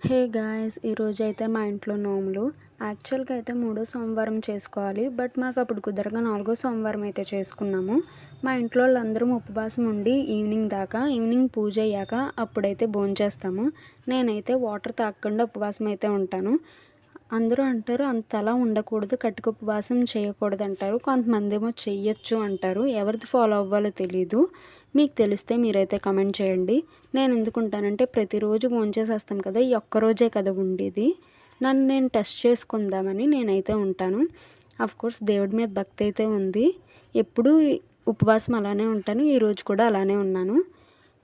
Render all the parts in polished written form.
Hey guys, ఈరోజైతే మా ఇంట్లో నోములు. యాక్చువల్గా అయితే మూడో సోమవారం చేసుకోవాలి, బట్ మాకు అప్పుడు కుదరగా నాలుగో సోమవారం అయితే చేసుకున్నాము. మా ఇంట్లో వాళ్ళందరం ఉపవాసం ఉండి ఈవినింగ్ పూజ అయ్యాక అప్పుడైతే భోంచేస్తాము. నేనైతే వాటర్ తాగకుండా ఉపవాసం అయితే ఉంటాను. అందరూ అంటారు అంతలా ఉండకూడదు, కటిక ఉపవాసం చేయకూడదు అంటారు. కొంతమంది ఏమో చెయ్యొచ్చు అంటారు. ఎవరిది ఫాలో అవ్వాలో తెలీదు. మీకు తెలిస్తే మీరైతే కమెంట్ చేయండి. నేను ఎందుకు ఉంటానంటే ప్రతిరోజు భోంచేసేస్తాం కదా, ఈ ఒక్కరోజే కదా ఉండేది. నన్ను నేను టెస్ట్ చేసుకుందామని నేనైతే ఉంటాను. కోర్స్ దేవుడి మీద భక్తి అయితే ఉంది. ఎప్పుడూ ఉపవాసం అలానే ఉంటాను. ఈరోజు కూడా అలానే ఉన్నాను.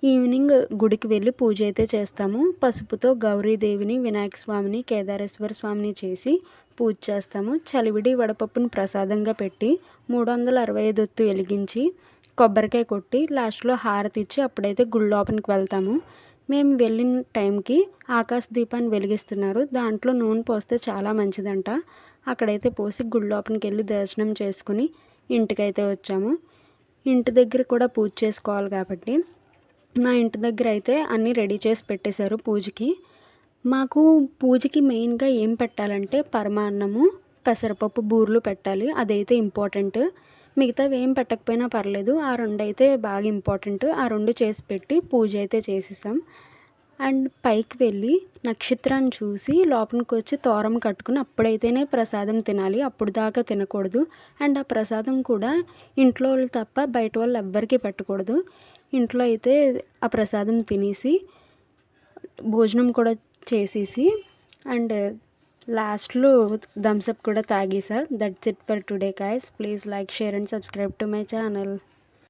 ఈవినింగ్ గుడికి వెళ్ళి పూజ అయితే చేస్తాము. పసుపుతో గౌరీదేవిని, వినాయక స్వామిని, కేదారేశ్వర స్వామిని చేసి పూజ చేస్తాము. చలివిడి వడపప్పును ప్రసాదంగా పెట్టి 365 ఒత్తు వెలిగించి కొబ్బరికాయ కొట్టి లాస్ట్లో హారతి ఇచ్చి అప్పుడైతే గుడి లోపలికి వెళ్తాము. మేము వెళ్ళిన టైంకి ఆకాశ దీపాన్ని వెలిగిస్తున్నారు. దాంట్లో నూనె పోస్తే చాలా మంచిదంట. అక్కడైతే పోసి గుడి లోపలికి వెళ్ళి దర్శనం చేసుకుని ఇంటికైతే వచ్చాము. ఇంటి దగ్గర కూడా పూజ చేసుకోవాలి కాబట్టి మా ఇంటి దగ్గర అయితే అన్నీ రెడీ చేసి పెట్టేశారు పూజకి. మాకు పూజకి మెయిన్గా ఏం పెట్టాలంటే పరమాన్నము, పెసరపప్పు, బూరెలు పెట్టాలి. అదైతే ఇంపార్టెంట్. మిగతావి ఏం పెట్టకపోయినా పర్లేదు, ఆ రెండు అయితే బాగా ఇంపార్టెంట్. ఆ రెండు చేసి పెట్టి పూజ అయితే చేసేసాం. అండ్ పైకి వెళ్ళి నక్షత్రాన్ని చూసి లోపలికి వచ్చి తోరం కట్టుకుని అప్పుడైతేనే ప్రసాదం తినాలి, అప్పుడు దాకా తినకూడదు. అండ్ ఆ ప్రసాదం కూడా ఇంట్లో వాళ్ళు తప్ప బయట వాళ్ళు ఎవ్వరికీ పెట్టకూడదు. ఇంట్లో అయితే ఆ ప్రసాదం తినేసి భోజనం కూడా చేసేసి అండ్ లాస్ట్లో థమ్స్ అప్ కూడా తాగేసా. That's it for today guys. Please like, share and subscribe to my channel.